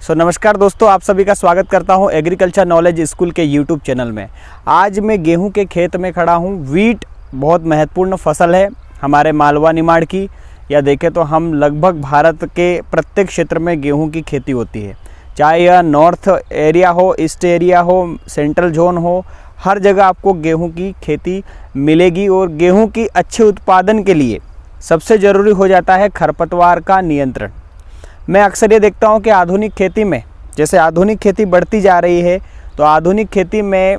नमस्कार दोस्तों, आप सभी का स्वागत करता हूं एग्रीकल्चर नॉलेज स्कूल के यूट्यूब चैनल में। आज मैं गेहूं के खेत में खड़ा हूं। वीट बहुत महत्वपूर्ण फसल है हमारे मालवा निमाड़ की, या देखें तो हम लगभग भारत के प्रत्येक क्षेत्र में गेहूं की खेती होती है, चाहे यह नॉर्थ एरिया हो, ईस्ट एरिया हो, सेंट्रल जोन हो, हर जगह आपको गेहूं की खेती मिलेगी। और गेहूं की अच्छे उत्पादन के लिए सबसे ज़रूरी हो जाता है खरपतवार का नियंत्रण। मैं अक्सर ये देखता हूँ कि आधुनिक खेती में, जैसे आधुनिक खेती बढ़ती जा रही है, तो आधुनिक खेती में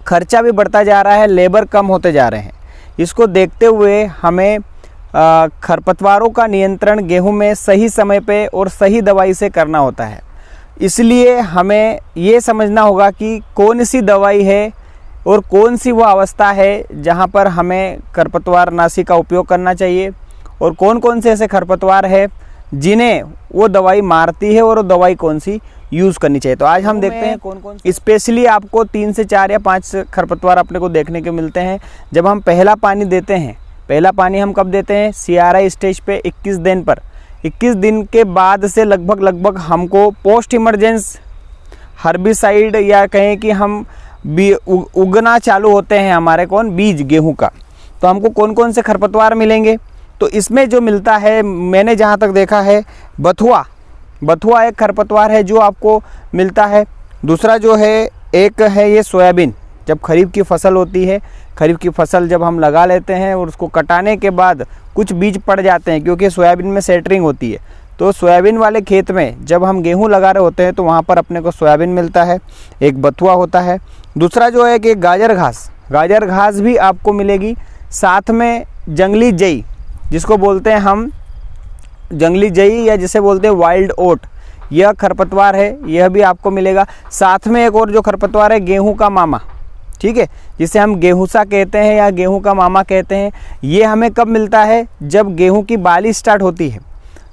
खर्चा भी बढ़ता जा रहा है, लेबर कम होते जा रहे हैं। इसको देखते हुए हमें खरपतवारों का नियंत्रण गेहूं में सही समय पे और सही दवाई से करना होता है। इसलिए हमें ये समझना होगा कि कौन सी दवाई है और कौन सी वो अवस्था है जहाँ पर हमें खरपतवार नाशी का उपयोग करना चाहिए, और कौन कौन से ऐसे खरपतवार है जिन्हें वो दवाई मारती है और वो दवाई कौन सी यूज़ करनी चाहिए। तो आज हम देखते हैं कौन कौन स्पेशली आपको 3 से 4 या 5 खरपतवार अपने को देखने को मिलते हैं जब हम पहला पानी देते हैं। पहला पानी हम कब देते हैं? CRI स्टेज पे 21 दिन पर। 21 दिन के बाद से लगभग हमको पोस्ट इमरजेंस हर्बिसाइड, या कहें कि हम उगना चालू होते हैं हमारे बीज गेहूं का, तो हमको कौन कौन से खरपतवार मिलेंगे। तो इसमें जो मिलता है, मैंने जहाँ तक देखा है, बथुआ एक खरपतवार है जो आपको मिलता है। दूसरा जो है, एक है ये सोयाबीन। जब खरीफ की फसल होती है, खरीफ की फसल जब हम लगा लेते हैं और उसको कटाने के बाद कुछ बीज पड़ जाते हैं, क्योंकि सोयाबीन में सेटरिंग होती है, तो सोयाबीन वाले खेत में जब हम गेहूं लगा रहे होते हैं तो वहाँ पर अपने को सोयाबीन मिलता है। एक बथुआ होता है। दूसरा जो है कि गाजर घास भी आपको मिलेगी। साथ में जंगली जई, जिसको बोलते हैं हम जंगली जई, या जिसे बोलते हैं वाइल्ड ओट, यह खरपतवार है, यह भी आपको मिलेगा। साथ में एक और जो खरपतवार है, गेहूं का मामा, ठीक है, जिसे हम गेहूंसा कहते हैं या गेहूं का मामा कहते हैं। ये हमें कब मिलता है? जब गेहूं की बाली स्टार्ट होती है।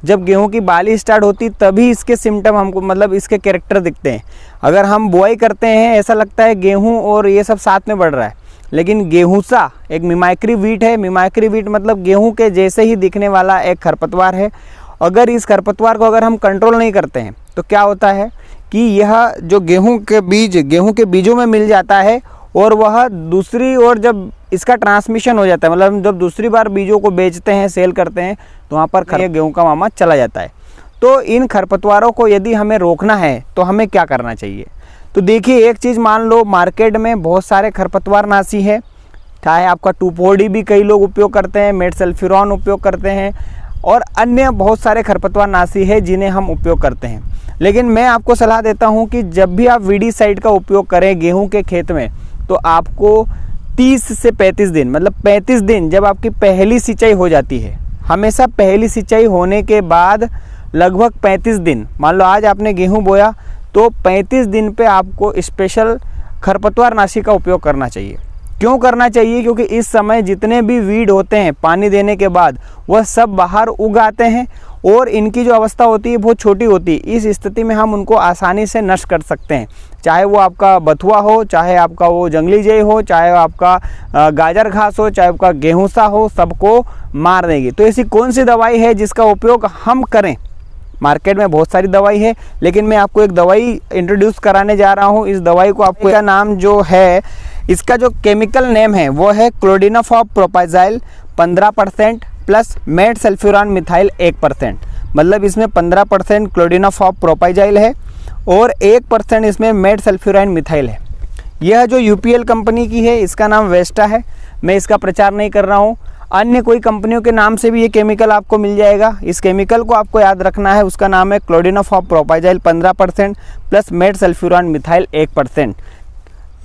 जब गेहूं की बाली स्टार्ट होती तभी इसके सिम्टम हमको, मतलब इसके कैरेक्टर दिखते हैं। अगर हम बुआई करते हैं, ऐसा लगता है गेहूं और ये सब साथ में बढ़ रहा है, लेकिन गेहूंसा एक मिमाइक्री वीट है। मिमाइक्री वीट मतलब गेहूं के जैसे ही दिखने वाला एक खरपतवार है। अगर इस खरपतवार को अगर हम कंट्रोल नहीं करते हैं तो क्या होता है कि यह जो गेहूं के बीजों में मिल जाता है, और वह दूसरी ओर जब इसका ट्रांसमिशन हो जाता है, मतलब जब दूसरी बार बीजों को बेचते हैं, सेल करते हैं, तो वहाँ पर गेहूं का मामा चला जाता है। तो इन खरपतवारों को यदि हमें रोकना है तो हमें क्या करना चाहिए? तो देखिए, एक चीज़ मान लो, मार्केट में बहुत सारे खरपतवार नाशी है, चाहे आपका 2,4-D भी कई लोग उपयोग करते हैं, मेटसल्फ्यूरॉन उपयोग करते हैं, और अन्य बहुत सारे खरपतवार नाशी है जिन्हें हम उपयोग करते हैं। लेकिन मैं आपको सलाह देता हूं कि जब भी आप वीडीसाइड का उपयोग करें गेहूं के खेत में, तो आपको 30 से 35 दिन, मतलब 35 दिन जब आपकी पहली सिंचाई हो जाती है, हमेशा पहली सिंचाई होने के बाद लगभग 35 दिन, मान लो आज आपने गेहूँ बोया, तो 35 दिन पे आपको स्पेशल खरपतवार नाशी का उपयोग करना चाहिए। क्यों करना चाहिए? क्योंकि इस समय जितने भी वीड होते हैं पानी देने के बाद, वह सब बाहर उग आते हैं, और इनकी जो अवस्था होती है बहुत छोटी होती है। इस स्थिति में हम उनको आसानी से नष्ट कर सकते हैं, चाहे वो आपका बथुआ हो, चाहे आपका वो जंगली जई हो, चाहे आपका गाजर घास हो, चाहे आपका गेहूंसा हो, सबको मार देंगे। तो ऐसी कौन सी दवाई है जिसका उपयोग हम करें? मार्केट में बहुत सारी दवाई है, लेकिन मैं आपको एक दवाई इंट्रोड्यूस कराने जा रहा हूँ। इस दवाई को आपको, इसका नाम जो है, इसका जो केमिकल नेम है वो है क्लोडिनाफॉप प्रोपाइजाइल 15% प्लस मेटसल्फ्यूरॉन मिथाइल 1%। मतलब इसमें 15% क्लोडिनाफॉप प्रोपाइजाइल है और 1% इसमें मेटसल्फ्यूरॉन मिथाइल है। यह जो UPL कंपनी की है, इसका नाम वेस्टा है। मैं इसका प्रचार नहीं कर रहा हूँ, अन्य कोई कंपनियों के नाम से भी ये केमिकल आपको मिल जाएगा। इस केमिकल को आपको याद रखना है, उसका नाम है क्लोडिनाफॉप प्रोपाइजाइल 15% प्लस मेटसल्फ्यूरॉन मिथाइल 1%।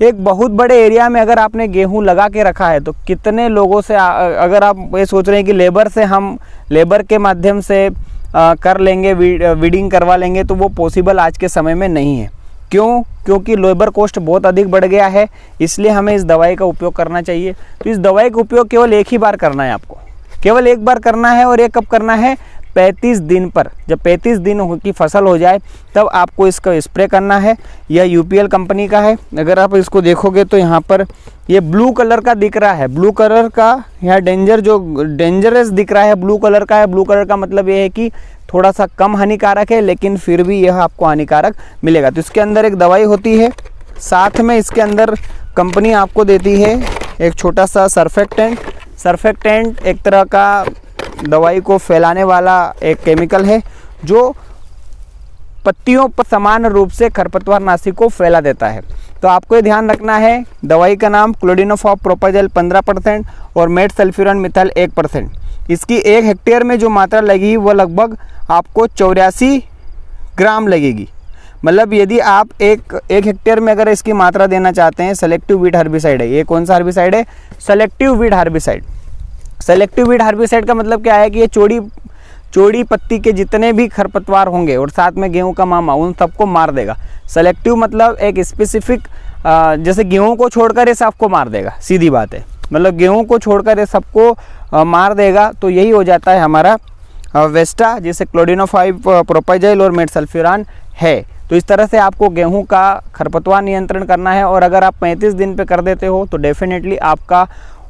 एक बहुत बड़े एरिया में अगर आपने गेहूं लगा के रखा है, तो कितने लोगों से, अगर आप ये सोच रहे हैं कि लेबर के माध्यम से कर लेंगे, वीडिंग करवा लेंगे, तो वो पॉसिबल आज के समय में नहीं है। क्यों? क्योंकि लेबर कॉस्ट बहुत अधिक बढ़ गया है, इसलिए हमें इस दवाई का उपयोग करना चाहिए। तो इस दवाई का उपयोग केवल एक ही बार करना है, आपको केवल एक बार करना है, और ये कब करना है? 35 दिन पर। जब 35 दिन की फसल हो जाए तब आपको इसका स्प्रे करना है। यह UPL कंपनी का है। अगर आप इसको देखोगे तो यहाँ पर ये ब्लू कलर का दिख रहा है, ब्लू कलर का यहाँ डेंजरस दिख रहा है, ब्लू कलर का है। ब्लू कलर का मतलब ये है कि थोड़ा सा कम हानिकारक है, लेकिन फिर भी यह आपको हानिकारक मिलेगा। तो इसके अंदर एक दवाई होती है, साथ में इसके अंदर कंपनी आपको देती है एक छोटा सा सर्फेक्टेंट। सर्फेक्टेंट एक तरह का दवाई को फैलाने वाला एक केमिकल है जो पत्तियों पर समान रूप से खरपतवार नाशी को फैला देता है। तो आपको ये ध्यान रखना है, दवाई का नाम क्लोडिनोफॉस प्रोपाजल 15% और मेटसल्फ्यूरन मिथाइल 1%। इसकी 1 हेक्टेयर में जो मात्रा लगेगी वो लगभग आपको 84 ग्राम लगेगी। मतलब यदि आप एक हेक्टेयर में अगर इसकी मात्रा देना चाहते हैं, सेलेक्टिव वीड हर्बिसाइड है। ये कौन सा हर्बिसाइड है? Selective weed herbicide. Selective weed herbicide का मतलब क्या है कि ये चौड़ी पत्ती के जितने भी खरपतवार होंगे और साथ में गेहूं का मामा, उन सबको मार देगा। सेलेक्टिव मतलब एक स्पेसिफिक, जैसे गेहूं को छोड़कर ये सबको मार देगा, सीधी बात है। मतलब गेहूं को छोड़कर ये सबको मार देगा। तो यही हो जाता है हमारा वेस्टा, जिसे क्लोडिनोफॉस प्रोपाजल और मेटसल्फ्यूरन है। तो इस तरह से आपको गेहूं का खरपतवार नियंत्रण करना है। और अगर आप 35 दिन पे कर देते हो तो डेफिनेटली आपका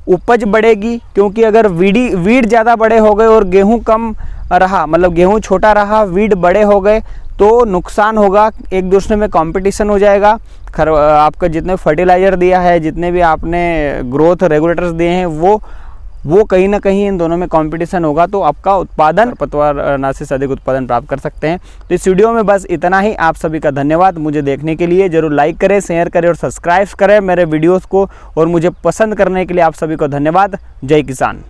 उपज बढ़ेगी, क्योंकि अगर वीड ज़्यादा बड़े हो गए और गेहूं कम रहा, मतलब गेहूं छोटा रहा, वीड बड़े हो गए, तो नुकसान होगा, एक दूसरे में कंपटीशन हो जाएगा। आपका जितने फर्टिलाइज़र दिया है, जितने भी आपने ग्रोथ रेगुलेटर्स दिए हैं, वो कहीं ना कहीं इन दोनों में कंपटीशन होगा। तो आपका उत्पादन खरपतवार नाशी से अधिक उत्पादन प्राप्त कर सकते हैं। तो इस वीडियो में बस इतना ही। आप सभी का धन्यवाद मुझे देखने के लिए। जरूर लाइक करें, शेयर करें और सब्सक्राइब करें मेरे वीडियोस को, और मुझे पसंद करने के लिए आप सभी को धन्यवाद। जय किसान।